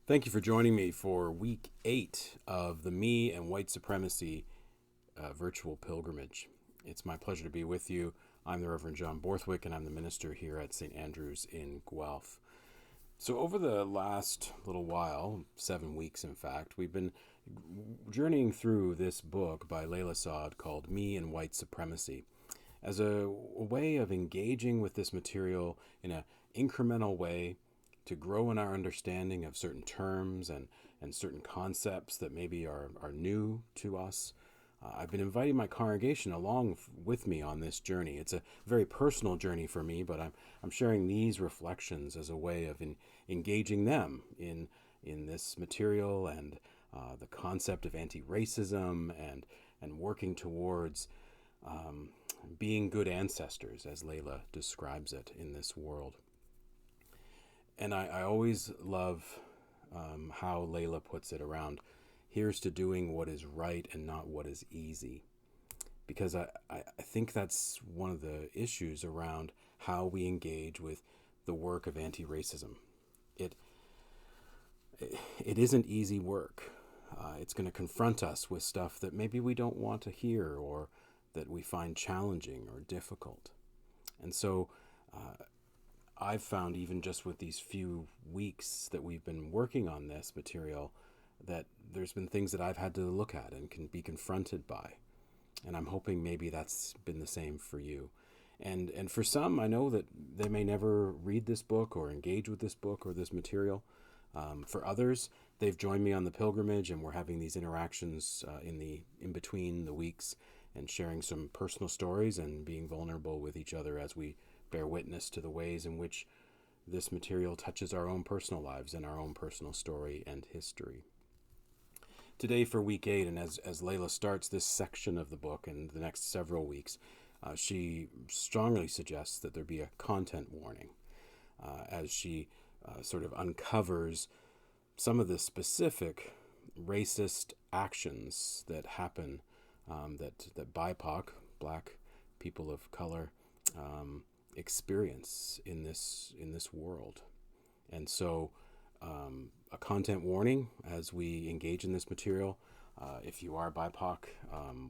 Thank you for joining me for week 8 of the Me and White Supremacy virtual pilgrimage. It's my pleasure to be with you. I'm the Reverend John Borthwick, and I'm the minister here at St. Andrew's in Guelph. So over the last little while, 7 weeks in fact, we've been journeying through this book by Layla Saad called Me and White Supremacy as a way of engaging with this material in an incremental way to grow in our understanding of certain terms and certain concepts that maybe are new to us. I've been inviting my congregation along with me on this journey. It's a very personal journey for me, but I'm sharing these reflections as a way of engaging them in this material and the concept of anti-racism and working towards being good ancestors, as Layla describes it in this world. And I always love how Layla puts it around, here's to doing what is right and not what is easy. Because I think that's one of the issues around how we engage with the work of anti-racism. It isn't easy work. It's going to confront us with stuff that maybe we don't want to hear or that we find challenging or difficult. And so I've found, even just with these few weeks that we've been working on this material, that there's been things that I've had to look at and can be confronted by. And I'm hoping maybe that's been the same for you. And for some, I know that they may never read this book or engage with this book or this material. For others, they've joined me on the pilgrimage, and we're having these interactions in between the weeks and sharing some personal stories and being vulnerable with each other as we bear witness to the ways in which this material touches our own personal lives and our own personal story and history. Today for week 8, and as Layla starts this section of the book and the next several weeks, she strongly suggests that there be a content warning as she sort of uncovers some of the specific racist actions that happen that BIPOC, Black people of color, experience in this world. And so a content warning as we engage in this material. If you are BIPOC,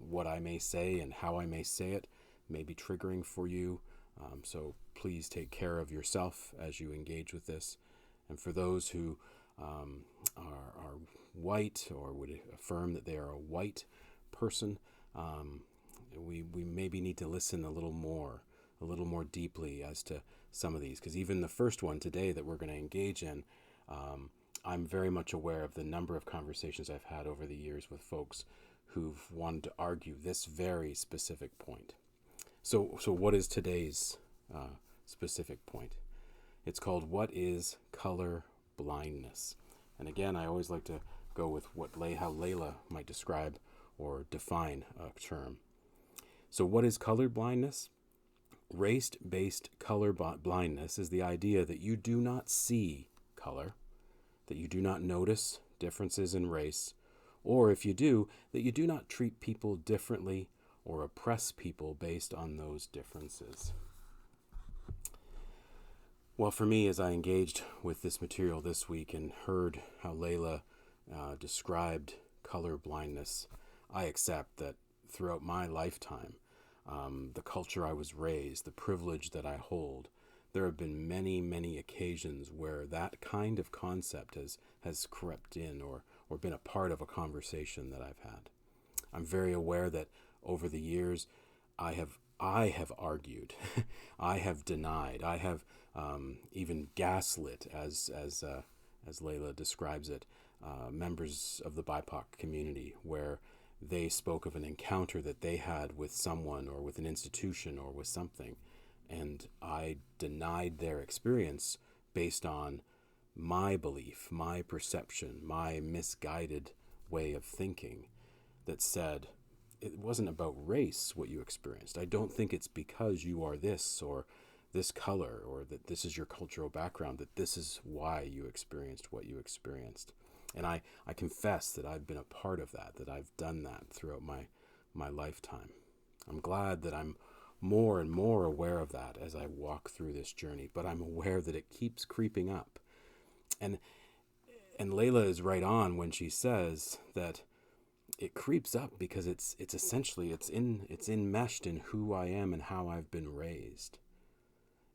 what I may say and how I may say it may be triggering for you. So please take care of yourself as you engage with this. And for those who are white or would affirm that they are a white person, we maybe need to listen a little more deeply as to some of these, because even the first one today that we're going to engage in, I'm very much aware of the number of conversations I've had over the years with folks who've wanted to argue this very specific point. So what is today's specific point? It's called, what is color blindness? And again, I always like to go with how Layla might describe or define a term. So what is color blindness? Race-based color blindness is the idea that you do not see color, that you do not notice differences in race, or if you do, that you do not treat people differently or oppress people based on those differences. Well, for me, as I engaged with this material this week and heard how Layla described color blindness, I accept that throughout my lifetime, the culture I was raised, the privilege that I hold, there have been many, many occasions where that kind of concept has crept in or been a part of a conversation that I've had. I'm very aware that over the years I have argued, I have denied, I have even gaslit, as Layla describes it, members of the BIPOC community, where they spoke of an encounter that they had with someone or with an institution or with something, and I denied their experience based on my belief, my perception, my misguided way of thinking that said, it wasn't about race what you experienced. I don't think it's because you are this or this color or that this is your cultural background that this is why you experienced what you experienced. And I confess that I've been a part of that I've done that throughout my lifetime. I'm glad that I'm more and more aware of that as I walk through this journey, but I'm aware that it keeps creeping up. And And Layla is right on when she says that it creeps up because it's essentially it's enmeshed in who I am and how I've been raised.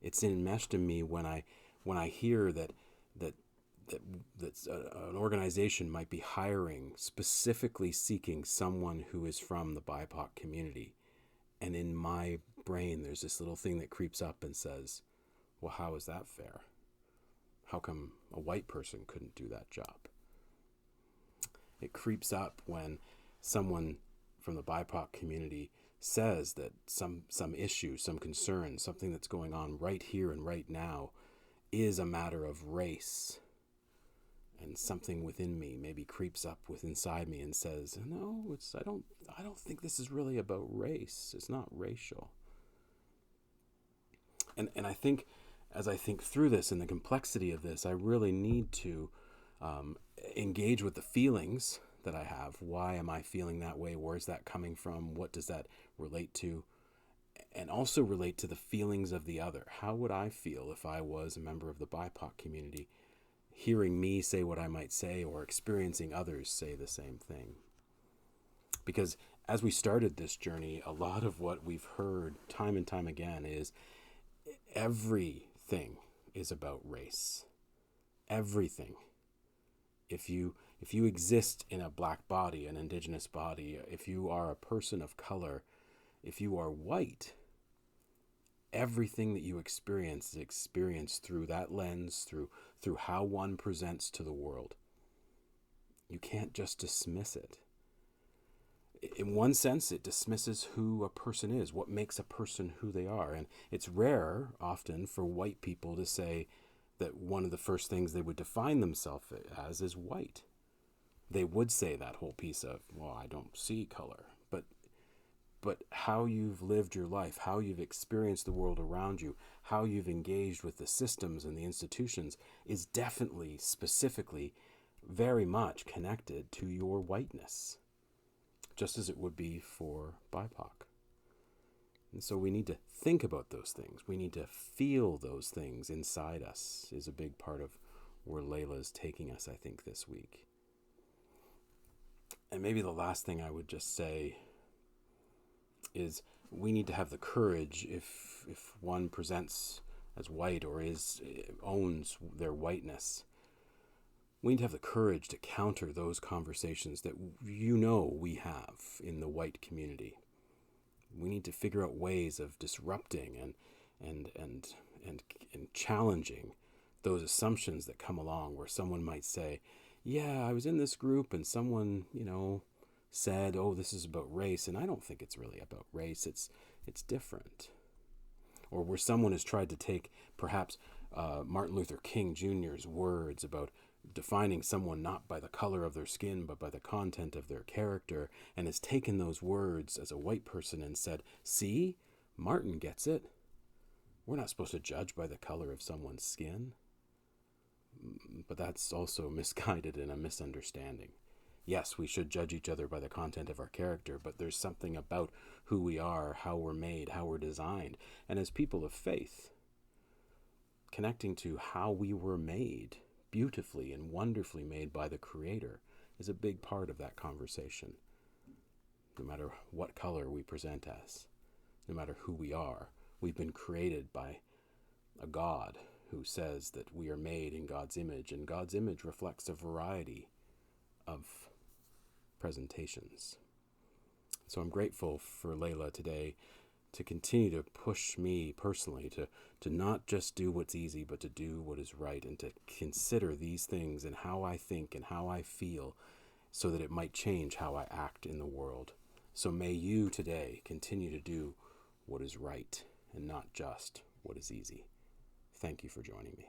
It's enmeshed in me when I hear that an organization might be hiring, specifically seeking someone who is from the BIPOC community. And in my brain, there's this little thing that creeps up and says, well, how is that fair? How come a white person couldn't do that job? It creeps up when someone from the BIPOC community says that some issue, some concern, something that's going on right here and right now is a matter of race. And something within me maybe creeps up inside me and says, no, I don't think this is really about race. It's not racial. And I think, as I think through this and the complexity of this, I really need to engage with the feelings that I have. Why am I feeling that way? Where's that coming from? What does that relate to? And also relate to the feelings of the other. How would I feel if I was a member of the BIPOC community, hearing me say what I might say or experiencing others say the same thing? Because as we started this journey, a lot of what we've heard time and time again is everything is about race. Everything. If you exist in a black body, an indigenous body, if you are a person of color, if you are white, everything that you experience is experienced through that lens, through how one presents to the world. You can't just dismiss it. In one sense, it dismisses who a person is, what makes a person who they are. And it's rare, often, for white people to say that one of the first things they would define themselves as is white. They would say that whole piece of, well, I don't see color. But how you've lived your life, how you've experienced the world around you, how you've engaged with the systems and the institutions is definitely, specifically, very much connected to your whiteness, just as it would be for BIPOC. And so we need to think about those things. We need to feel those things inside us is a big part of where Layla is taking us, I think, this week. And maybe the last thing I would just say is we need to have the courage, if one presents as white or owns their whiteness, we need to have the courage to counter those conversations that we have in the white community. We need to figure out ways of disrupting and challenging those assumptions that come along, where someone might say, yeah, I was in this group and someone, said, oh, this is about race, and I don't think it's really about race. It's different. Or where someone has tried to take perhaps Martin Luther King Jr.'s words about defining someone not by the color of their skin, but by the content of their character, and has taken those words as a white person and said, see, Martin gets it. We're not supposed to judge by the color of someone's skin. But that's also misguided and a misunderstanding. Yes, we should judge each other by the content of our character, but there's something about who we are, how we're made, how we're designed, and as people of faith, connecting to how we were made, beautifully and wonderfully made by the Creator, is a big part of that conversation. No matter what color we present as, no matter who we are, we've been created by a God who says that we are made in God's image, and God's image reflects a variety of presentations. So I'm grateful for Layla today to continue to push me personally to not just do what's easy, but to do what is right, and to consider these things and how I think and how I feel, so that it might change how I act in the world. So may you today continue to do what is right and not just what is easy. Thank you for joining me.